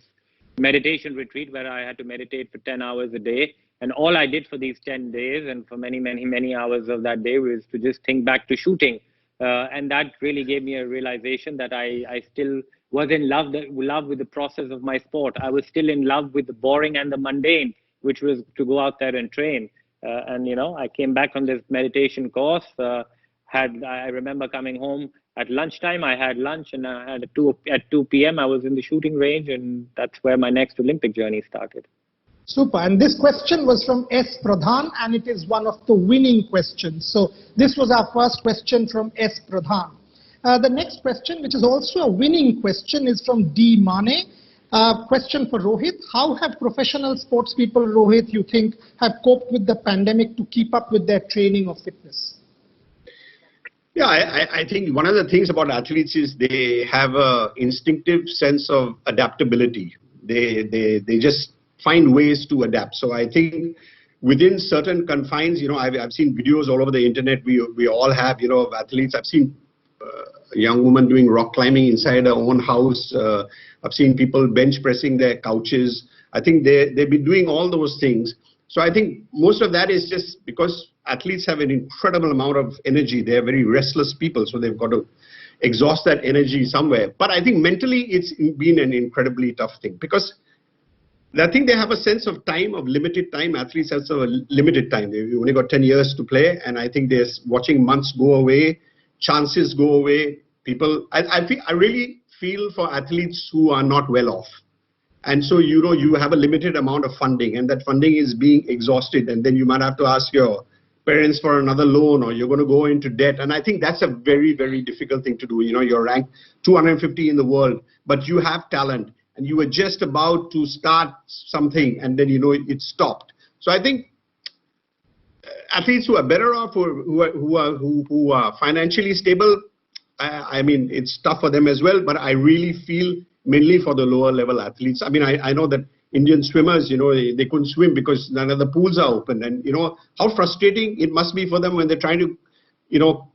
meditation retreat where I had to meditate for 10 hours a day. And all I did for these 10 days and for many, many, many hours of that day was to just think back to shooting. And that really gave me a realization that I still was in love with the process of my sport. I was still in love with the boring and the mundane, which was to go out there and train. And I came back from this meditation course. I remember coming home at lunchtime. I had lunch, and I had at 2 p.m. I was in the shooting range, and that's where my next Olympic journey started. Super. And this question was from S. Pradhan, and it is one of the winning questions. So this was our first question from S. Pradhan. The next question, which is also a winning question, is from D. Mane. Question for Rohit. How have professional sports people, Rohit, you think, have coped with the pandemic to keep up with their training or fitness? Yeah, I think one of the things about athletes is they have an instinctive sense of adaptability. They just find ways to adapt. So I think within certain confines, I've seen videos all over the internet. We all have, of athletes. I've seen a young woman doing rock climbing inside her own house. I've seen people bench pressing their couches. I think they've been doing all those things. So I think most of that is just because athletes have an incredible amount of energy. They're very restless people, so they've got to exhaust that energy somewhere. But I think mentally it's been an incredibly tough thing, because I think they have a sense of time, of limited time. Athletes have a limited time. They've only got 10 years to play, and I think they're watching months go away, chances go away. People, I really feel for athletes who are not well off. And so, you have a limited amount of funding, and that funding is being exhausted, and then you might have to ask your parents for another loan, or you're going to go into debt. And I think that's a very, very difficult thing to do. You're ranked 250 in the world, but you have talent, and you were just about to start something, and then, it stopped. So I think athletes who are better off, who are financially stable, I mean, it's tough for them as well, but I really feel mainly for the lower level athletes. I mean, I know that Indian swimmers, they couldn't swim because none of the pools are open. And, how frustrating it must be for them when they're trying to,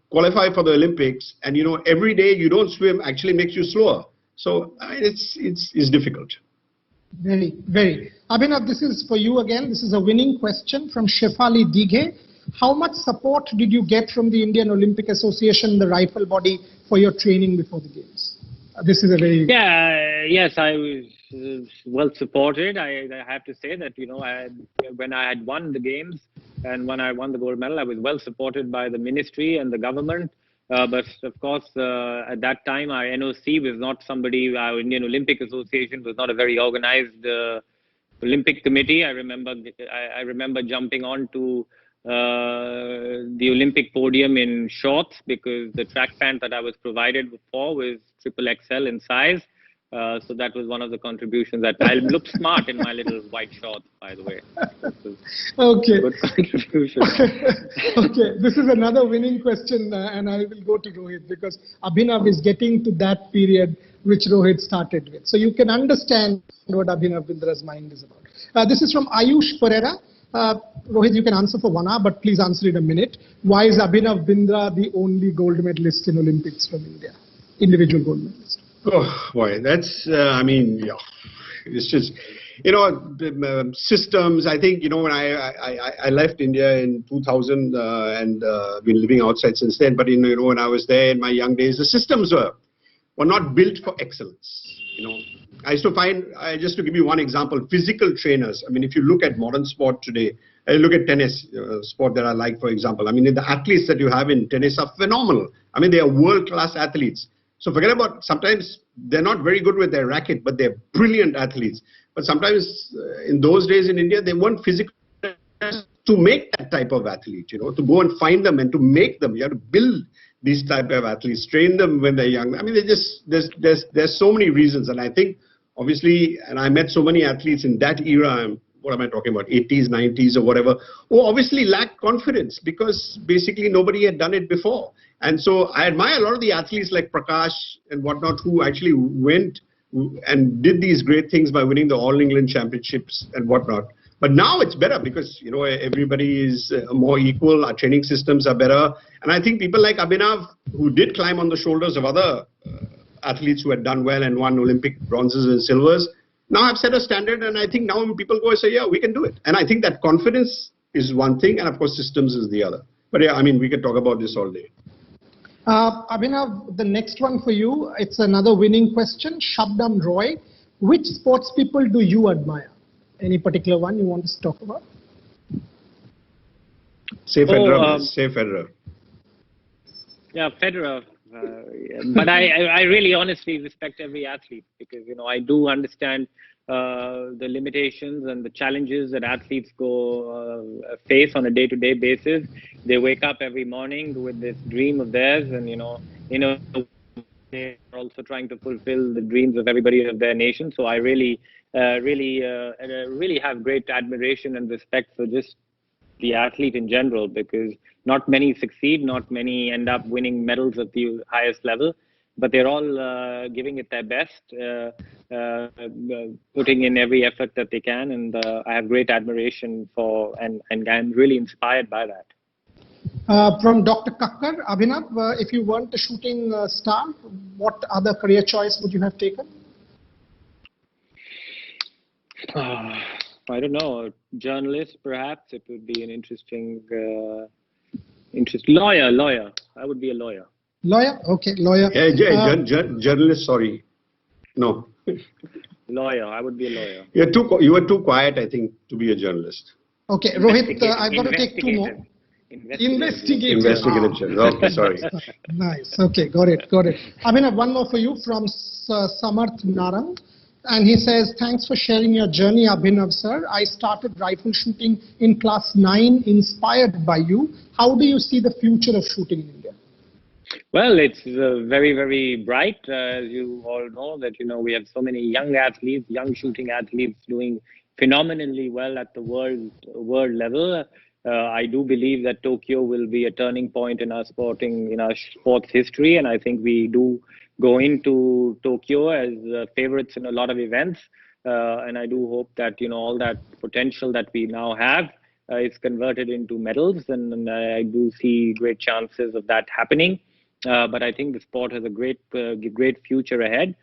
qualify for the Olympics. And, every day you don't swim actually makes you slower. So it's difficult. Very, very. Abhinav, this is for you again. This is a winning question from Shefali Dighe. How much support did you get from the Indian Olympic Association, the rifle body, for your training before the Games? This is a very... Yes, I was well supported. I have to say that, when I had won the Games and when I won the gold medal, I was well supported by the ministry and the government. But of course, at that time, our NOC was not somebody, our Indian Olympic Association was not a very organized Olympic committee. I remember jumping on to the Olympic podium in shorts, because the track pant that I was provided for was XXL in size. So that was one of the contributions. That I looked smart in my little white shorts, by the way. Okay. Good contribution. Okay, this is another winning question, and I will go to Rohit, because Abhinav is getting to that period which Rohit started with. So you can understand what Abhinav Bindra's mind is about. This is from Ayush Pereira. Rohit, you can answer for 1 hour, but please answer in a minute. Why is Abhinav Bindra the only gold medalist in Olympics from India? Individual gold medalist. Oh, boy, that's, I mean, yeah, it's just, the systems. I think, when I left India in 2000 and been living outside since then. But, when I was there in my young days, the systems were not built for excellence. I used to find, just to give you one example, physical trainers. I mean, if you look at modern sport today, I look at tennis, sport that I like, for example. I mean, the athletes that you have in tennis are phenomenal. I mean, they are world-class athletes. So forget about, sometimes they're not very good with their racket, but they're brilliant athletes. But sometimes in those days in India, they weren't physical to make that type of athlete, to go and find them and to make them. You have to build these type of athletes, train them when they're young. I mean, there's so many reasons. And I think, obviously, and I met so many athletes in that era, what am I talking about, 80s, 90s or whatever, who obviously lacked confidence because basically nobody had done it before. And so I admire a lot of the athletes like Prakash and whatnot, who actually went and did these great things by winning the All England Championships and whatnot. But now it's better because, everybody is more equal. Our training systems are better. And I think people like Abhinav, who did climb on the shoulders of other athletes who had done well and won Olympic bronzes and silvers, now have set a standard. And I think now when people go and say, yeah, we can do it. And I think that confidence is one thing. And of course, systems is the other. But yeah, I mean, we could talk about this all day. Abhinav, the next one for you, it's another winning question. Shabnam Roy, which sports people do you admire? Any particular one you want to talk about? Say Federer. Say Federer. Yeah, Federer. But I really honestly respect every athlete because, I do understand the limitations and the challenges that athletes face on a day-to-day basis. They wake up every morning with this dream of theirs and, they're also trying to fulfill the dreams of everybody of their nation. So I really have great admiration and respect for just the athlete in general, because not many succeed, not many end up winning medals at the highest level, but they're all giving it their best, putting in every effort that they can, and I have great admiration for, and I'm really inspired by that. From Dr. Kakkar, Abhinav, if you weren't a shooting star, what other career choice would you have taken? I don't know. Journalist, perhaps. It would be an interesting, lawyer. I would be a lawyer. Lawyer? Okay, lawyer. Journalist, sorry. No. Lawyer. I would be a lawyer. You were too quiet, I think, to be a journalist. Okay, Rohit, I've got to take two more. Investigative. Okay, sorry. Nice. Okay, got it. Abhinav, one more for you from Samarth Narang. And he says, thanks for sharing your journey, Abhinav, sir. I started rifle shooting in class 9, inspired by you. How do you see the future of shooting in India? Well, it's very, very bright. As you all know, that we have so many young athletes, young shooting athletes doing phenomenally well at the world level. I do believe that Tokyo will be a turning point in our sports history, and I think we do go into Tokyo as favorites in a lot of events. And I do hope that all that potential that we now have is converted into medals, and I do see great chances of that happening. But I think the sport has a great future ahead.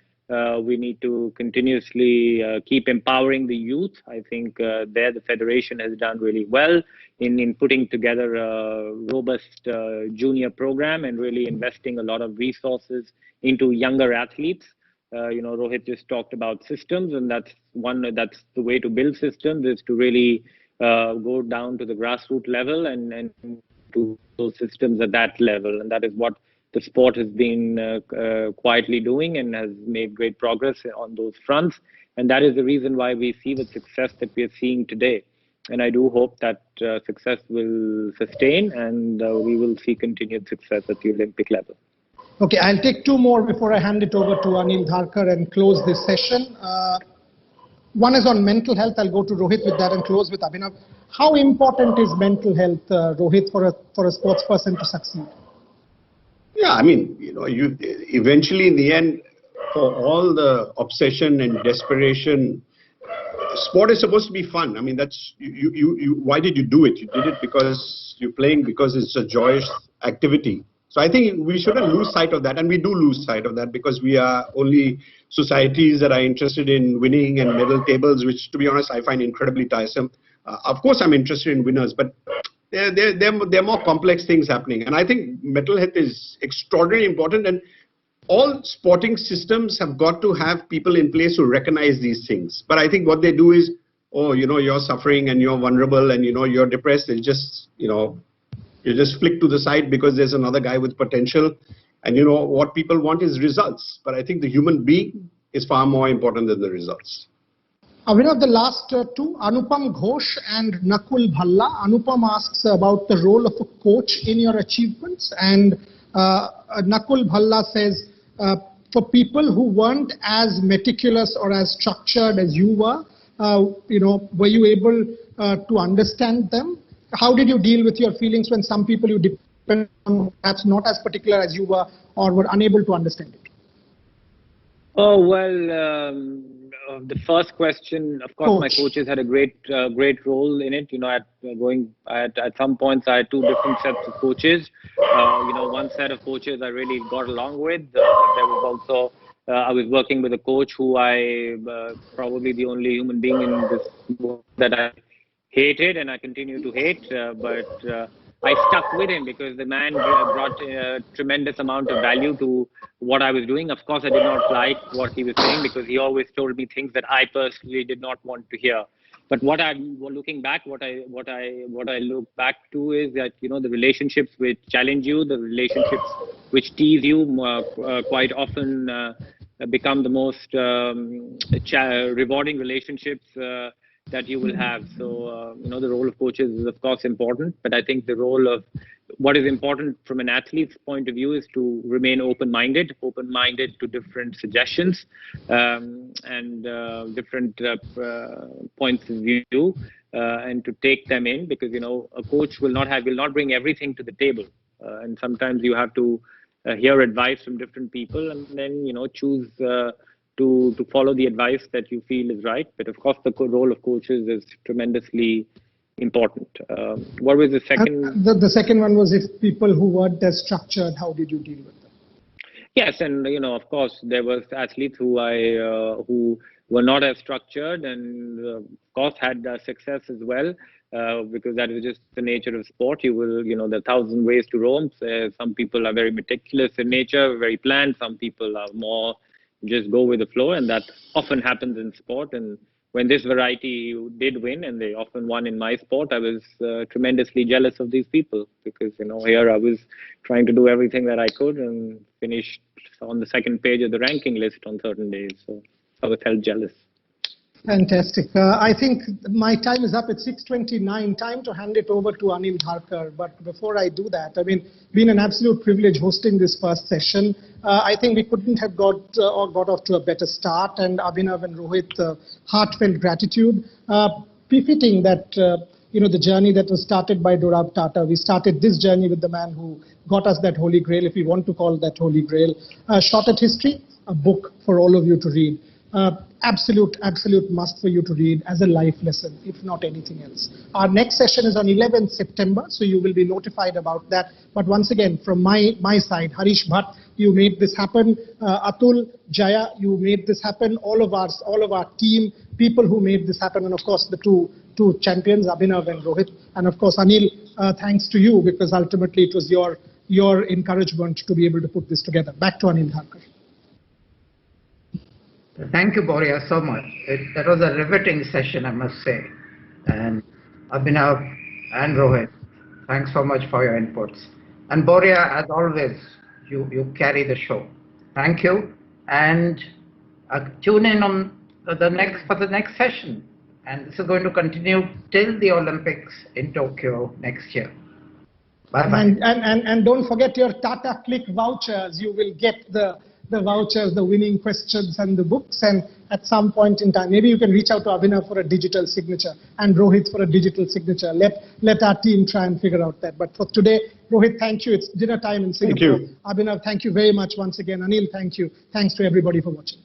We need to continuously keep empowering the youth. I think the federation has done really well in putting together a robust junior program and really investing a lot of resources into younger athletes. Rohit just talked about systems, and that's the way to build systems, is to really go down to the grassroots level and to those systems at that level. And that is what the sport has been quietly doing and has made great progress on those fronts. And that is the reason why we see the success that we are seeing today. And I do hope that success will sustain, and we will see continued success at the Olympic level. Okay, I'll take two more before I hand it over to Anil Dharkar and close this session. One is on mental health. I'll go to Rohit with that and close with Abhinav. How important is mental health, Rohit, for a sports person to succeed? Yeah, I mean, you eventually in the end, for all the obsession and desperation, sport is supposed to be fun. I mean, that's why did you do it? You did it because you're playing, because it's a joyous activity. So I think we shouldn't lose sight of that, and we do lose sight of that because we are only societies that are interested in winning and medal tables, which, to be honest, I find incredibly tiresome. Of course, I'm interested in winners, but there are more complex things happening. And I think mental health is extraordinarily important, and all sporting systems have got to have people in place who recognize these things. But I think what they do is, you're suffering and you're vulnerable and, you're depressed. It's just, you just flick to the side because there's another guy with potential. And what people want is results. But I think the human being is far more important than the results. Abhinav, the last two, Anupam Ghosh and Nakul Bhalla. Anupam asks about the role of a coach in your achievements. And Nakul Bhalla says, for people who weren't as meticulous or as structured as you were, were you able to understand them? How did you deal with your feelings when some people you depend on perhaps not as particular as you were or were unable to understand it? Oh, well, the first question, of course, my coaches had a great role in it. At some points, I had two different sets of coaches. One set of coaches I really got along with. There was also, I was working with a coach who I, probably the only human being in this world that I hated and I continue to hate, but I stuck with him because the man brought a tremendous amount of value to what I was doing. Of course, I did not like what he was saying because he always told me things that I personally did not want to hear. But what I'm looking back, what I look back to is that the relationships which challenge you, the relationships which tease you, quite often become the most rewarding relationships that you will have. So, the role of coaches is of course important, but I think the role of what is important from an athlete's point of view is to remain open-minded to different suggestions and different points of view, and to take them in, because a coach will not bring everything to the table, and sometimes you have to hear advice from different people and then choose to follow the advice that you feel is right. But of course, the role of coaches is tremendously important. What was the second? The second one was, if people who weren't as structured, how did you deal with them? Yes, and of course, there was athletes who who were not as structured, and of course had success as well, because that is just the nature of sport. You will, there are 1,000 ways to Rome. So some people are very meticulous in nature, very planned. Some people are more just go with the flow, and that often happens in sport. And when this variety did win, and they often won in my sport, I was tremendously jealous of these people, because here I was trying to do everything that I could and finished on the second page of the ranking list on certain days. So I was held jealous. Fantastic. I think my time is up at 6:29. Time to hand it over to Anil Dharkar. But before I do that, been an absolute privilege hosting this first session. I think we couldn't have got off to a better start. And Abhinav and Rohit, heartfelt gratitude. Befitting that the journey that was started by Dorab Tata. We started this journey with the man who got us that holy grail, if we want to call that holy grail. Shortcut History, a book for all of you to read. Absolute must for you to read as a life lesson, if not anything else. Our next session is on 11th September, so you will be notified about that. But once again, from my side, Harish Bhatt, you made this happen. Atul, Jaya, you made this happen. All of our team, people who made this happen, and of course the two champions, Abhinav and Rohit, and of course Anil. Thanks to you, because ultimately it was your encouragement to be able to put this together. Back to Anil Dharkar. Thank you, Boria, so much. That was a riveting session, I must say. And Abhinav and Rohit, thanks so much for your inputs. And Boria, as always, you carry the show. Thank you. And tune in on for the next session. And this is going to continue till the Olympics in Tokyo next year. Bye-bye. And don't forget your Tata Click vouchers. You will get the vouchers, the winning questions and the books, and at some point in time, maybe you can reach out to Abhinav for a digital signature and Rohit for a digital signature. Let our team try and figure out that. But for today, Rohit, thank you. It's dinner time in Singapore. Thank you. Abhinav, thank you very much once again. Anil, thank you. Thanks to everybody for watching.